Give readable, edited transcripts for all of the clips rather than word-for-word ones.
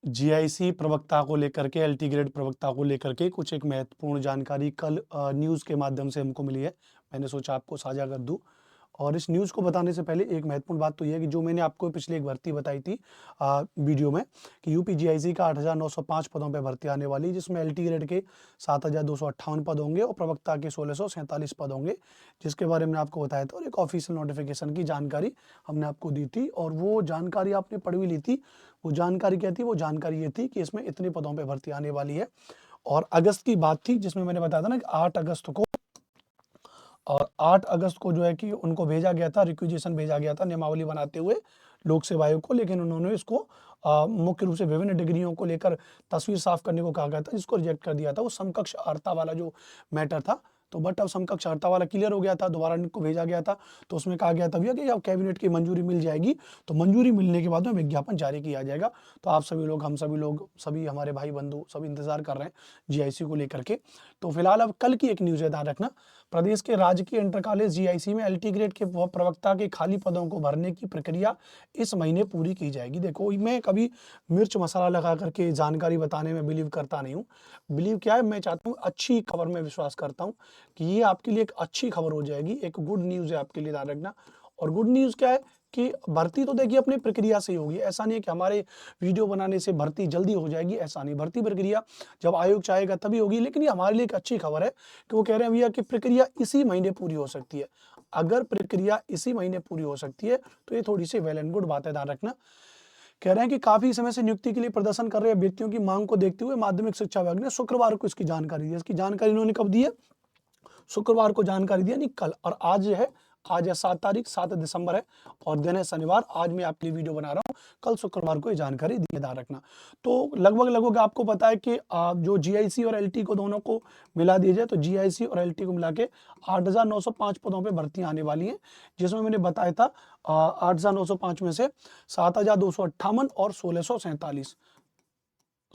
GIC प्रवक्ता को लेकर के, एलटी ग्रेड प्रवक्ता को लेकर के कुछ एक महत्वपूर्ण जानकारी कल न्यूज़ के माध्यम से हमको मिली है। मैंने सोचा आपको साझा कर दूँ। और इस न्यूज़ को बताने से पहले एक महत्वपूर्ण बात तो ये है कि जो मैंने आपको पिछली एक भर्ती बताई थी वीडियो में, कि यूपी जीआईसी का 8,905 पदों पे भर्ती आने वाली है, जिसमें एलटी ग्रेड के 7,258 पद होंगे और प्रवक्ता के 1,647 पद होंगे, जिसके बारे में आपको बताया था। और एक ऑफिशियल नोटिफिकेशन की जानकारी हमने आपको दी थी और वो जानकारी आपने पढ़ भी ली थी। वो जानकारी क्या थी? वो जानकारी ये थी कि इसमें इतने पदों पे भर्ती आने वाली है। और अगस्त की बात थी, जिसमें मैंने बताया था ना कि 8 अगस्त को जो है कि उनको भेजा गया था, रिक्विजिशन भेजा गया था नियमावली बनाते हुए लोक सेवा आयोग को, लेकिन उन्होंने इसको मुख्य रूप से विभिन्न डिग्रियों को लेकर तस्वीर साफ करने को कहा गया था, जिसको रिजेक्ट कर दिया था। वो समकक्ष अर्हता वाला जो मैटर था, तो बट अब समकक्ष अर्हता वाला क्लियर हो गया था, दोबारा इनको भेजा गया था। तो उसमें कहा गया था भैया कि अब कैबिनेट की मंजूरी मिल जाएगी, तो मंजूरी मिलने के बाद में विज्ञापन जारी किया जाएगा। तो आप सभी लोग, हम सभी लोग, सभी हमारे भाई बंधु सभी इंतजार कर रहे हैं जीआईसी को लेकर के। तो फिलहाल अब कल की एक न्यूज़ है, ध्यान रखना। प्रदेश के राजकीय इंटर कॉलेज जीआईसी में एलटी ग्रेड के प्रवक्ता के खाली पदों को भरने की प्रक्रिया इस महीने पूरी की जाएगी। देखो, मैं कभी मिर्च मसाला लगा करके जानकारी बताने में बिलीव करता नहीं हूँ। बिलीव क्या है, मैं चाहता हूँ अच्छी खबर में विश्वास करता हूँ कि ये आपके लिए एक अच्छी खबर हो जाएगी, एक गुड न्यूज़ है आपके लिए, ध्यान रखना। और गुड न्यूज़ क्या है कि भर्ती तो देखिए अपनी प्रक्रिया से ही होगी। ऐसा नहीं है कि हमारे वीडियो बनाने से भर्ती जल्दी हो जाएगी, ऐसा नहीं। भर्ती प्रक्रिया जब आयोग चाहेगा तभी होगी। लेकिन ये हमारे लिए एक अच्छी खबर है कि वो कह रहे हैं भैया कि प्रक्रिया इसी महीने पूरी हो सकती है। अगर प्रक्रिया इसी महीने पूरी हो सकती है तो ये थोड़ी सी वेल एंड गुड बात है, ध्यान रखना। कह रहे हैं कि काफी समय से नियुक्ति के लिए प्रदर्शन कर रहे अभ्यर्थियों की मांग को देखते हुए माध्यमिक शिक्षा विभाग ने शुक्रवार को इसकी जानकारी दी। इसकी जानकारी इन्होंने कब दी है? शुक्रवार को जानकारी दी, यानी कल। और आज है 7 तारीख, 7 दिसंबर है और दिन है शनिवार। आज मैं आपके लिए वीडियो बना रहा हूँ, कल शुक्रवार को ये जानकारी दी, ध्यान रखना। तो लगभग आपको पता है कि जो जीआईसी और एलटी को दोनों को मिला दिया जाए तो जीआईसी और एलटी को मिला के 8,905 पदों पे भर्तियां आने वाली हैं, जिसमें मैंने बताया था 8,905 में से 7,258 और 1,647,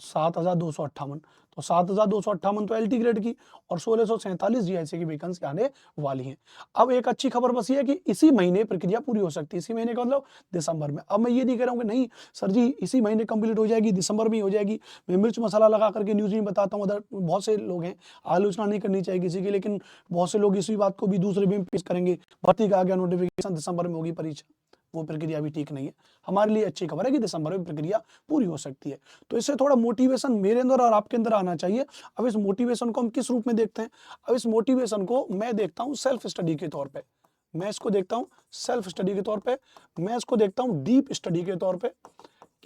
7,258। तो 7,258 तो एलटी ग्रेड की और 1,647 जीआईसी की वैकेंसी आने वाली हैं। अब एक अच्छी खबर बस ये है कि इसी महीने प्रक्रिया पूरी हो सकती है। इसी महीने का मतलब दिसंबर में। अब मैं ये नहीं कह रहा हूँ कि नहीं सर जी इसी महीने कंप्लीट हो जाएगी, दिसंबर में ही हो जाएगी। मैं मिर्च मसाला लगा करके न्यूज़ नहीं बताता हूँ। अदर बहुत से लोग हैं, आलोचना नहीं करनी चाहिए किसी की, लेकिन बहुत से लोग इसी बात को भी दूसरे में पेश करेंगे। भर्ती का आ गया नोटिफिकेशन, दिसंबर में होगी परीक्षा, वो प्रक्रिया भी ठीक नहीं है। हमारे लिए अच्छी खबर है कि दिसंबर में प्रक्रिया पूरी हो सकती है। तो इससे थोड़ा मोटिवेशन मेरे अंदर और आपके अंदर आना चाहिए। अब इस मोटिवेशन को हम किस रूप में देखते हैं? अब इस मोटिवेशन को मैं देखता हूँ सेल्फ स्टडी के तौर पे। मैं इसको देखता हूँ सेल्फ स्टडी के तौर पे। मैं इसको देखता हूँ डीप स्टडी के तौर पे,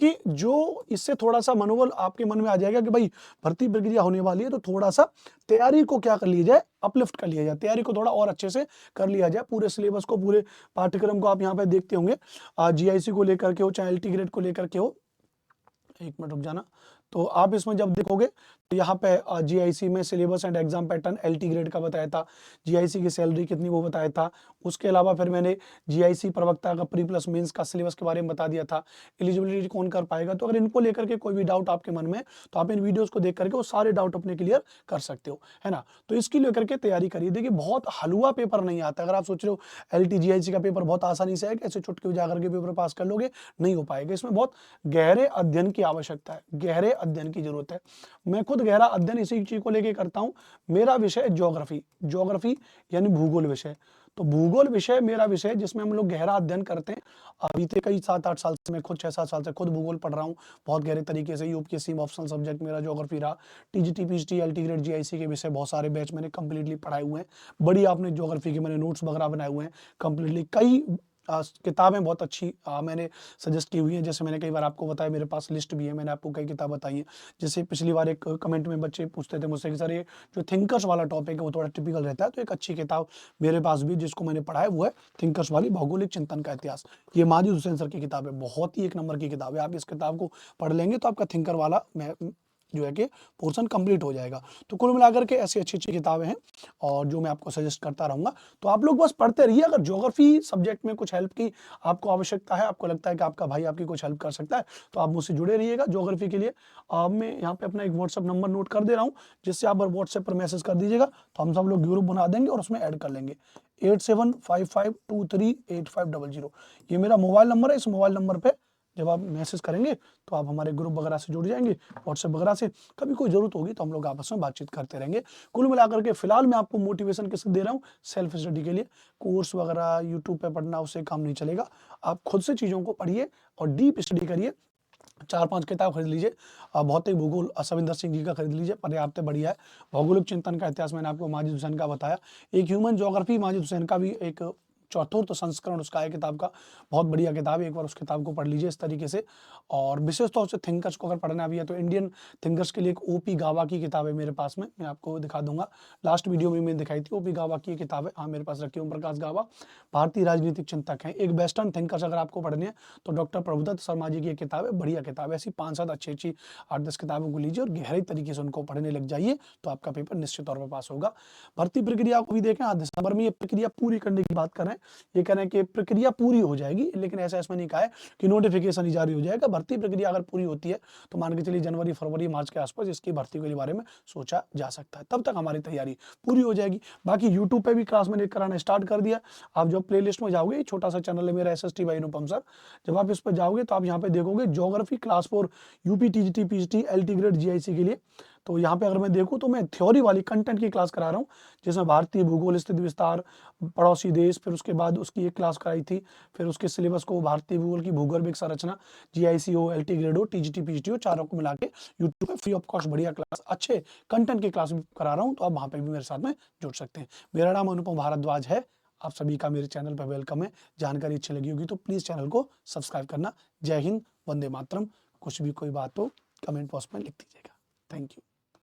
कि जो इससे थोड़ा सा मनोबल आपके मन में आ जाएगा कि भाई भर्ती प्रक्रिया होने वाली है, तो थोड़ा सा तैयारी को क्या कर लिया जाए, अपलिफ्ट कर लिया जाए, तैयारी को थोड़ा और अच्छे से कर लिया जाए। पूरे सिलेबस को, पूरे पाठ्यक्रम को आप यहाँ पे देखते होंगे, जीआईसी को लेकर के हो चाहे एलटी ग्रेड को लेकर के हो। एक मिनट रुक जाना। तो आप इसमें जब देखोगे तो यहाँ पे जीआईसी में syllabus and exam pattern LT grade का बताया था, जीआईसी की सैलरी कितनी वो बताया था। उसके अलावा फिर मैंने जीआईसी प्रवक्ता का प्री प्लस मेंस का सिलेबस के बारे में बता दिया था, एलिजिबिलिटी कौन कर पाएगा। तो अगर इनको लेकर के कोई भी डाउट आपके मन में है तो आप इन वीडियोस को देख करके वो सारे डाउट अपने क्लियर कर सकते हो, है ना। तो इसकी लेकर के तैयारी करिए। देखिए बहुत हलवा पेपर नहीं आता। अगर आप सोच रहे हो एलटी जीआईसी का पेपर बहुत आसानी से है, कैसे चुटकी बजा करके पेपर पास कर लोगे, नहीं हो पाएगा। इसमें बहुत गहरे अध्ययन की आवश्यकता है, गहरे अध्ययन की जरूरत है। मैं खुद गहरा अध्ययन इसी चीज को लेके करता हूँ। मेरा विषय ज्योग्राफी, ज्योग्राफी यानी भूगोल विषय। तो भूगोल विषय मेरा विषय जिसमें हम लोग गहरा अध्ययन करते हैं। बीते कई 7-8 साल से, मैं खुद 6-7 साल से खुद भूगोल पढ़ रहा हूँ बहुत गहरे तरीके से। यूपीएससी में ऑप्शनल सब्जेक्ट मेरा ज्योग्राफी रहा। TGT PGT LT grade GIC के विषय बहुत सारे बैच मैंने कंप्लीटली पढ़ाए हुए हैं। बड़ी आपने ज्योग्राफी के मैंने नोट्स वगैरह बनाए हुए हैं कंप्लीटली। कई किताबें बहुत अच्छी मैंने सजेस्ट की हुई हैं। जैसे मैंने कई बार आपको बताया, मेरे पास लिस्ट भी है, मैंने आपको कई किताब बताई हैं। जैसे पिछली बार एक कमेंट में बच्चे पूछते थे मुझसे कि सर ये जो थिंकर्स वाला टॉपिक है वो थोड़ा टिपिकल रहता है, तो एक अच्छी किताब मेरे पास भी जिसको मैंने पढ़ा है वो है थिंकर्स वाली भौगोलिक चिंतन का इतिहास। ये माजिद हुसैन सर की किताब है, बहुत ही एक नंबर की किताब है। आप इस किताब को पढ़ लेंगे तो आपका थिंकर वाला जो है कि पोर्शन कंप्लीट हो जाएगा। तो कुल मिलाकर के ऐसी अच्छी अच्छी किताबें हैं और जो मैं आपको सजेस्ट करता रहूंगा। तो आप लोग बस पढ़ते रहिए। अगर ज्योग्राफी सब्जेक्ट में कुछ हेल्प की आपको आवश्यकता है, आपको लगता है कि आपका भाई आपकी कुछ हेल्प कर सकता है, तो आप मुझसे जुड़े रहिएगा ज्योग्राफी के लिए। मैं यहाँ पे अपना एक व्हाट्सएप नंबर नोट कर दे रहा हूँ, जिससे आप व्हाट्सएप पर मैसेज कर दीजिएगा, तो हम सब लोग ग्रुप बना देंगे और उसमें ऐड कर लेंगे। 8755238500 ये मेरा मोबाइल नंबर है। इस मोबाइल नंबर पे जब आप मैसेज करेंगे तो आप हमारे ग्रुप वगैरह से जुड़ जाएंगे, व्हाट्सएप वगैरह से। कभी कोई ज़रूरत होगी तो हम लोग आपस में बातचीत करते रहेंगे। कुल मिलाकर के फिलहाल मैं आपको मोटिवेशन किससे दे रहा हूँ, सेल्फ स्टडी के लिए। कोर्स वगैरह यूट्यूब पे पढ़ना उससे काम नहीं चलेगा, आप खुद से चीज़ों को पढ़िए और डीप स्टडी करिए। 4-5 किताब खरीद लीजिए, भौतिक भूगोल सविंदर सिंह जी का खरीद लीजिए, पर्याप्त बढ़िया है। भौगोलिक चिंतन का इतिहास मैंने आपको माजिद हुसैन का बताया। एक ह्यूमन ज्योग्राफी माजिद हुसैन का भी एक चौथुर्थ संस्करण उसका है किताब का, बहुत बढ़िया किताब है, एक बार उस किताब को पढ़ लीजिए इस तरीके से। और विशेष तौर से थिंकर्स को अगर पढ़ना भी है तो इंडियन थिंकर्स के लिए एक ओपी गावा की किताब है मेरे पास में, मैं आपको दिखा दूंगा। लास्ट वीडियो में मैंने दिखाई थी, ओपी गावा की किताब है, हाँ मेरे पास रखी है। ओम प्रकाश गावा भारतीय राजनीतिक चिंतक हैं। एक वेस्टर्न थिंकर्स अगर आपको पढ़ने हैं तो डॉक्टर प्रभुदत्त शर्मा जी की एक किताब है, बढ़िया किताब है। ऐसी 5-7 अच्छी 8-10 किताबों को लीजिए और गहरी तरीके से उनको पढ़ने लग जाइए, तो आपका पेपर निश्चित तौर पर पास होगा। भर्ती प्रक्रिया को भी देखें, हाँ दिसंबर में ये प्रक्रिया पूरी करने की बात कर रहे हैं। ये कह रहे हैं कि प्रक्रिया पूरी हो जाएगी, लेकिन ऐसा इसमें नहीं कहा है कि नोटिफिकेशन ही जारी हो जाएगा। भर्ती प्रक्रिया अगर पूरी होती है तो मान के चलिए जनवरी फरवरी मार्च के आसपास इसकी भर्ती के बारे में सोचा जा सकता है, तब तक हमारी तैयारी पूरी हो जाएगी। बाकी यूट्यूब पे भी क्लास मैंने कराना स्टार्ट कर दिया। आप जो प्ले लिस्ट में जाओगे, छोटा सा चैनल है मेरा SST बाई अनुपम सर, जब आप इस पर जाओगे तो आप यहाँ पे देखोगे geography class 4 UP TGT PGT LT grade GIC के लिए। तो यहाँ पे अगर मैं देखूँ तो मैं थ्योरी वाली कंटेंट की क्लास करा रहा हूँ, जिसमें भारतीय भूगोल, स्थिति विस्तार, पड़ोसी देश, फिर उसके बाद उसकी एक क्लास कराई थी, फिर उसके सिलेबस को भारतीय भूगोल की भूगर्भिक संरचना, GIC हो, LT ग्रेड हो, TGT PGT हो, चारों को मिला के यूट्यूब पे फ्री ऑफ कॉस्ट बढ़िया क्लास, अच्छे कंटेंट की क्लास करा रहा हूँ, तो आप वहाँ पे भी मेरे साथ में जुड़ सकते हैं। मेरा नाम अनुपम भारद्वाज है, आप सभी का मेरे चैनल पर वेलकम है। जानकारी अच्छी लगी होगी तो प्लीज़ चैनल को सब्सक्राइब करना। जय हिंद, वंदे मातरम। कुछ भी कोई बात हो कमेंट बॉक्स में लिख दीजिएगा। Thank you.